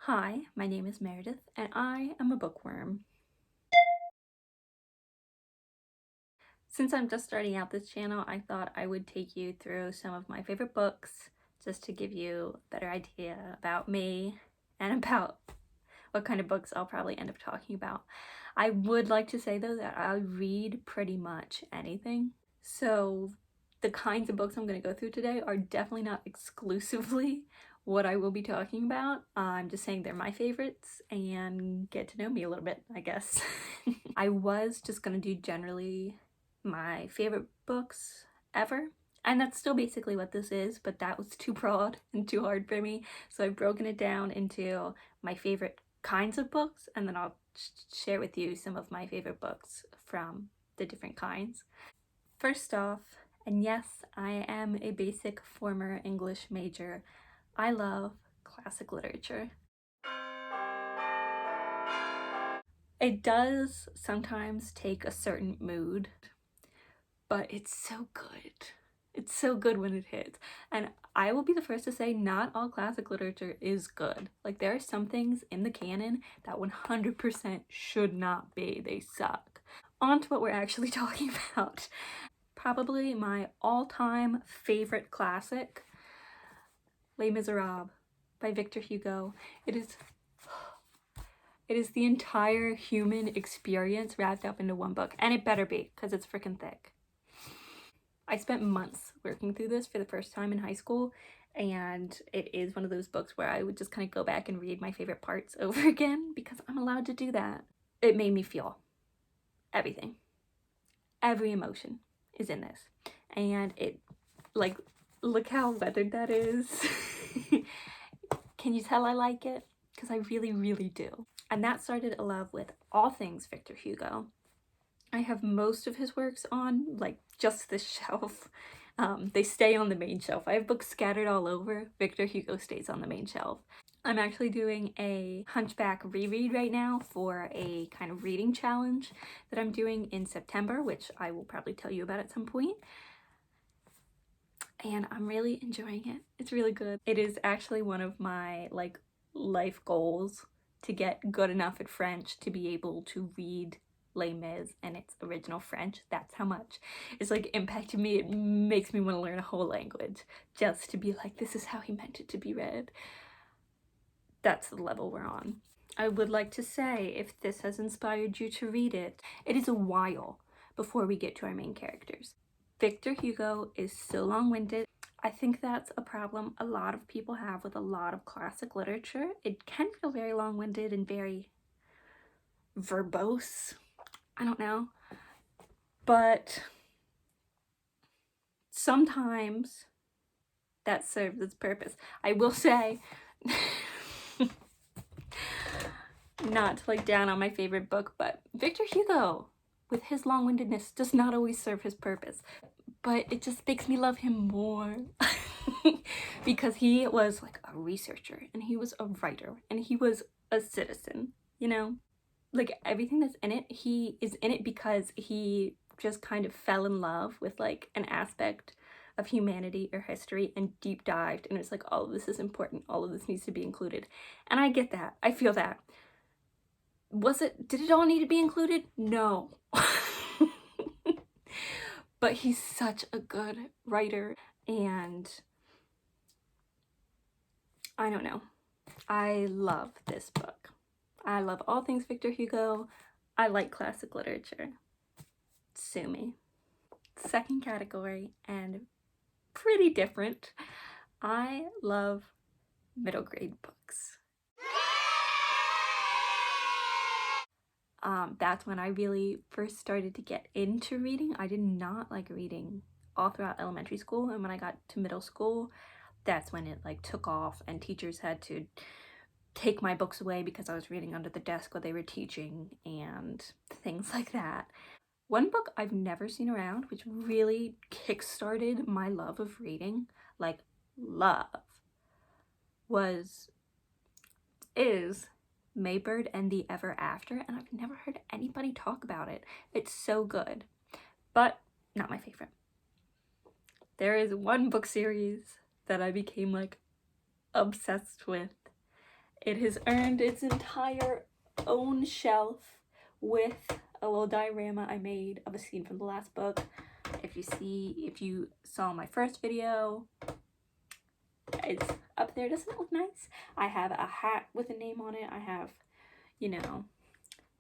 Hi, my name is Meredith, and I am a bookworm. Since I'm just starting out this channel, I thought I would take you through some of my favorite books just to give you a better idea about me and about what kind of books I'll probably end up talking about. I would like to say though that I read pretty much anything. So the kinds of books I'm going to go through today are definitely not exclusively what I will be talking about. I'm just saying they're my favorites and get to know me a little bit, I guess. I was just going to do generally my favorite books ever. And that's still basically what this is, but that was too broad and too hard for me. So I've broken it down into my favorite kinds of books, and then I'll share with you some of my favorite books from the different kinds. First off, and yes, I am a basic former English major, I love classic literature. It does sometimes take a certain mood, but it's so good. It's so good when it hits. And I will be the first to say not all classic literature is good. Like, there are some things in the canon that 100% should not be. They suck. On to what we're actually talking about. Probably my all-time favorite classic, Les Miserables by Victor Hugo. It is the entire human experience wrapped up into one book, and it better be, because it's freaking thick. I spent months working through this for the first time in high school, and it is one of those books where I would just kind of go back and read my favorite parts over again because I'm allowed to do that. It made me feel everything. Every emotion is in this. And it, like, look how weathered that is. Can you tell I like it? Because I really, really do. And that started a love with all things Victor Hugo. I have most of his works on, like, just this shelf. They stay on the main shelf. I have books scattered all over. Victor Hugo stays on the main shelf. I'm actually doing a Hunchback reread right now for a kind of reading challenge that I'm doing in September, which I will probably tell you about at some point. And I'm really enjoying it. It's really good. It is actually one of my, like, life goals to get good enough at French to be able to read Les Mis in its original French. That's how much it's like impacted me. It makes me want to learn a whole language just to be like, this is how he meant it to be read. That's the level we're on. I would like to say, if this has inspired you to read it, it is a while before we get to our main characters. Victor Hugo is so long-winded. I think that's a problem a lot of people have with a lot of classic literature. It can feel very long-winded and very verbose. I don't know. But sometimes that serves its purpose. I will say, not to like down on my favorite book, but Victor Hugo, with his long-windedness, does not always serve his purpose. But it just makes me love him more. Because he was like a researcher, and he was a writer, and he was a citizen, you know? Like, everything that's in it, he is in it because he just kind of fell in love with like an aspect of humanity or history and deep dived, and it's like, all of this is important, all of this needs to be included. And I get that. I feel that. Did it all need to be included? No. But he's such a good writer, and I don't know. I love this book. I love all things Victor Hugo. I like classic literature. Sue me. Second category, and pretty different. I love middle grade books. That's when I really first started to get into reading. I did not like reading all throughout elementary school, and when I got to middle school, that's when it like took off, and teachers had to take my books away because I was reading under the desk while they were teaching and things like that. One book I've never seen around, which really kickstarted my love of reading, like love, is Maybird and the Ever After, and I've never heard anybody talk about it. It's so good, but not my favorite. There is one book series that I became like obsessed with. It has earned its entire own shelf with a little diorama I made of a scene from the last book. If you saw my first video, it's up there. Doesn't it look nice? I have a hat with a name on it. I have, you know,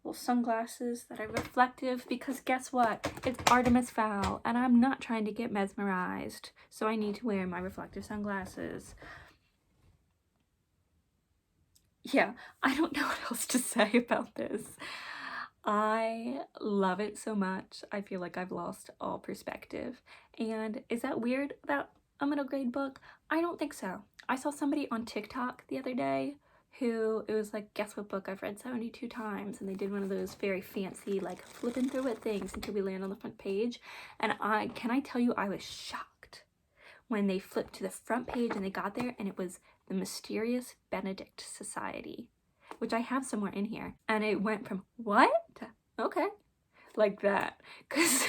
little sunglasses that are reflective because guess what? It's Artemis Fowl and I'm not trying to get mesmerized. So I need to wear my reflective sunglasses. Yeah, I don't know what else to say about this. I love it so much. I feel like I've lost all perspective. And is that weird about a middle grade book? I don't think so. I saw somebody on TikTok the other day who, it was like, guess what book I've read 72 times, and they did one of those very fancy like flipping through it things until we land on the front page. And can I tell you, I was shocked when they flipped to the front page and they got there and it was The Mysterious Benedict Society, which I have somewhere in here, and it went from what to okay, like that, because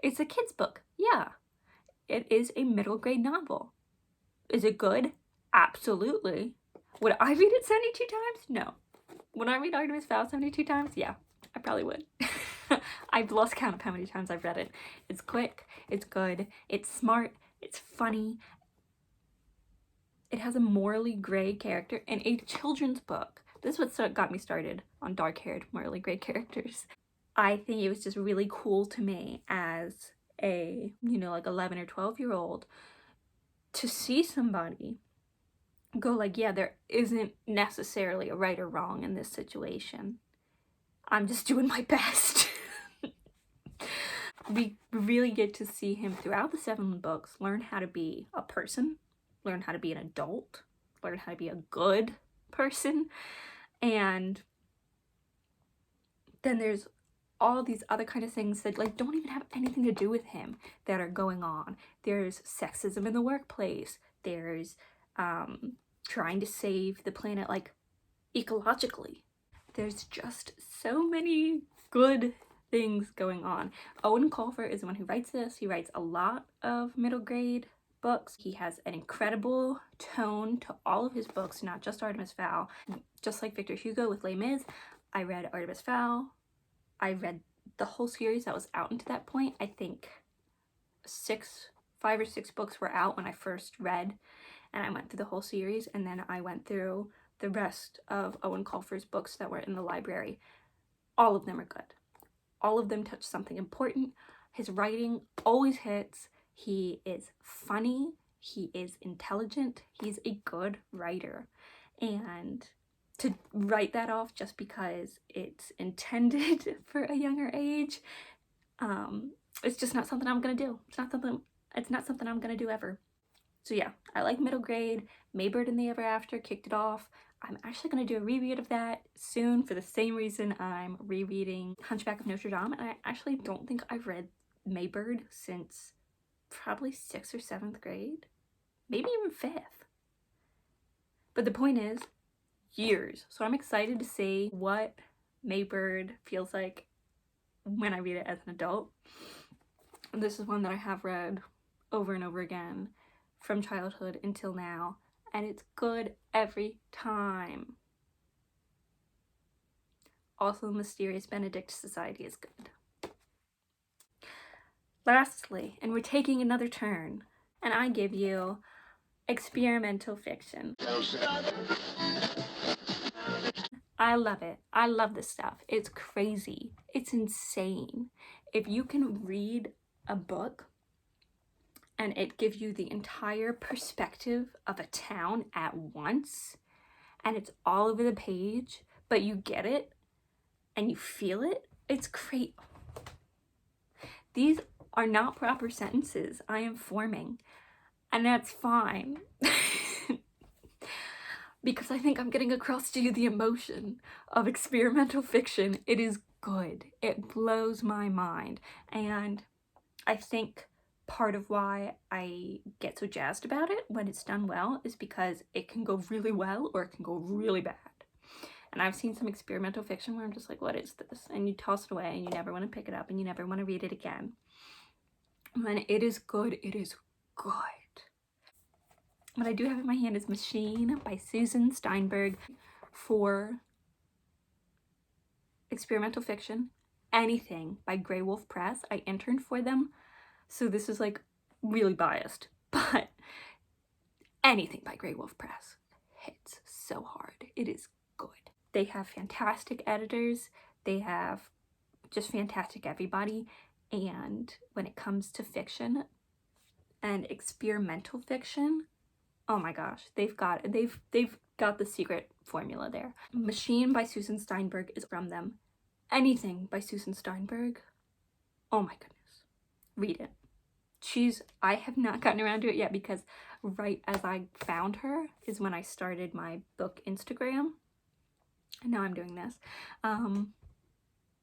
it's a kid's book. Yeah, it is a middle grade novel. Is it good? Absolutely. Would I read it 72 times? No. Would I read Artemis Fowl 72 times? Yeah, I probably would. I've lost count of how many times I've read it. It's quick, it's good, it's smart, it's funny. It has a morally gray character in a children's book. This is what got me started on dark-haired, morally gray characters. I think it was just really cool to me as a, like 11 or 12-year-old to see somebody go like, yeah, there isn't necessarily a right or wrong in this situation. I'm just doing my best. We really get to see him throughout the 7 books learn how to be a person, learn how to be an adult, learn how to be a good person, and then there's all these other kind of things that like don't even have anything to do with him that are going on. There's sexism in the workplace. There's trying to save the planet like ecologically. There's just so many good things going on. Owen Colfer is the one who writes this. He writes a lot of middle grade books. He has an incredible tone to all of his books, not just Artemis Fowl. Just like Victor Hugo with Les Mis, I read Artemis Fowl. I read the whole series that was out until that point. I think 5 or 6 books were out when I first read, and I went through the whole series, and then I went through the rest of Owen Colfer's books that were in the library. All of them are good. All of them touch something important. His writing always hits. He is funny. He is intelligent. He's a good writer. And to write that off just because it's intended for a younger age, it's just not something I'm gonna do. It's not something I'm gonna do ever. So yeah, I like middle grade. Maybird and the Ever After kicked it off. I'm actually going to do a reread of that soon for the same reason I'm rereading Hunchback of Notre Dame, and I actually don't think I've read Maybird since probably 6th or 7th grade, maybe even 5th. But the point is, years. So I'm excited to see what Maybird feels like when I read it as an adult. And this is one that I have read over and over again from childhood until now, and it's good every time. Also, Mysterious Benedict Society is good. Lastly, and we're taking another turn, and I give you experimental fiction. I love it. I love this stuff. It's crazy. It's insane. If you can read a book and it gives you the entire perspective of a town at once, and it's all over the page, but you get it and you feel it, it's great. These are not proper sentences I am forming, and that's fine. Because I think I'm getting across to you the emotion of experimental fiction. It is good. It blows my mind. And I think part of why I get so jazzed about it when it's done well is because it can go really well or it can go really bad. And I've seen some experimental fiction where I'm just like, what is this? And you toss it away and you never want to pick it up and you never want to read it again. When it is good, it is good. What I do have in my hand is Machine by Susan Steinberg. for experimental fiction, anything by Graywolf Press. I interned for them, so this is like really biased, but anything by Graywolf Press hits so hard. It is good. They have fantastic editors. They have just fantastic everybody. And when it comes to fiction and experimental fiction, oh my gosh, they've got the secret formula there. Machine by Susan Steinberg is from them. Anything by Susan Steinberg, oh my goodness, read it. I have not gotten around to it yet because right as I found her is when I started my book Instagram. And now I'm doing this.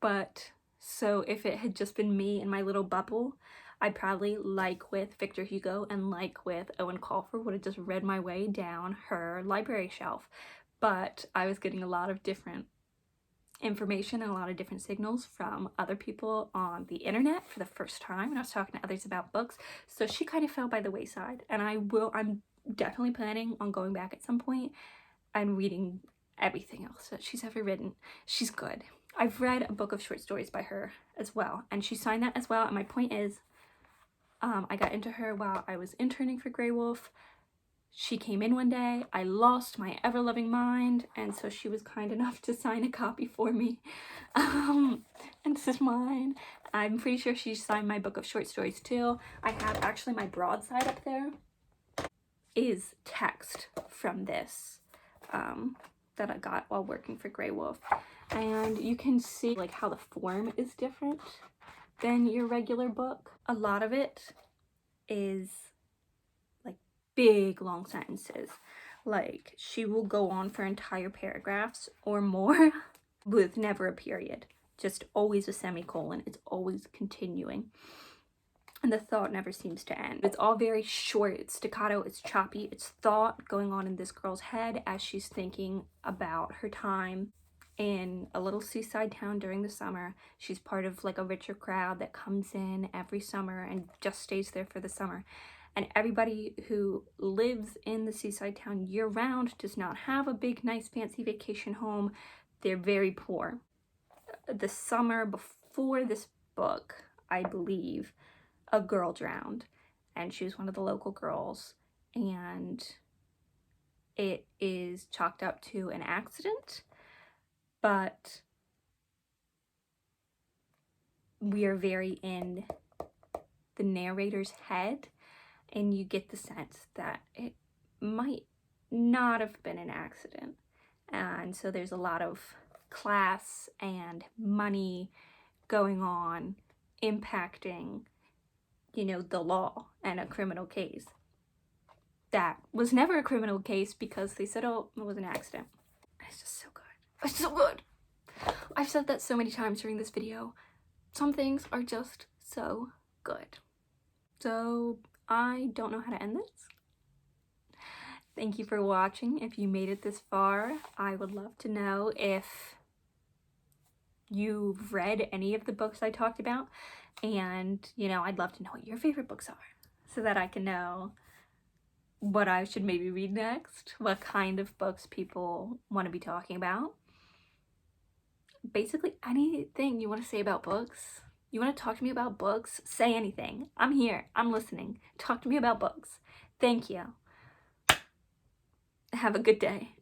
But so if it had just been me in my little bubble, I probably, like with Victor Hugo and like with Owen Colfer, would have just read my way down her library shelf. But I was getting a lot of different information and a lot of different signals from other people on the internet for the first time, and I was talking to others about books, so she kind of fell by the wayside. And I'm definitely planning on going back at some point and reading everything else that she's ever written. She's good. I've read a book of short stories by her as well, and she signed that as well. And my point is, I got into her while I was interning for Graywolf. She came in one day, I lost my ever-loving mind, and so she was kind enough to sign a copy for me. And this is mine. I'm pretty sure she signed my book of short stories too. I have actually my broadside up there is text from this that I got while working for Graywolf. And you can see like how the form is different than your regular book. A lot of it is big long sentences. Like, she will go on for entire paragraphs or more with never a period, just always a semicolon. It's always continuing, and the thought never seems to end. It's all very short, it's staccato, it's choppy, it's thought going on in this girl's head as she's thinking about her time in a little seaside town during the summer. She's part of like a richer crowd that comes in every summer and just stays there for the summer. And everybody who lives in the seaside town year-round does not have a big, nice, fancy vacation home. They're very poor. The summer before this book, I believe, a girl drowned. And she was one of the local girls. And it is chalked up to an accident. But we are very in the narrator's head. And you get the sense that it might not have been an accident. And so there's a lot of class and money going on, impacting, you know, the law and a criminal case. That was never a criminal case because they said, oh, it was an accident. It's just so good. It's so good. I've said that so many times during this video. Some things are just so good. So I don't know how to end this. Thank you for watching. If you made it this far, I would love to know if you've read any of the books I talked about. And, you know, I'd love to know what your favorite books are so that I can know what I should maybe read next, what kind of books people want to be talking about. Basically anything you want to say about books. You want to talk to me about books? Say anything. I'm here. I'm listening. Talk to me about books. Thank you. Have a good day.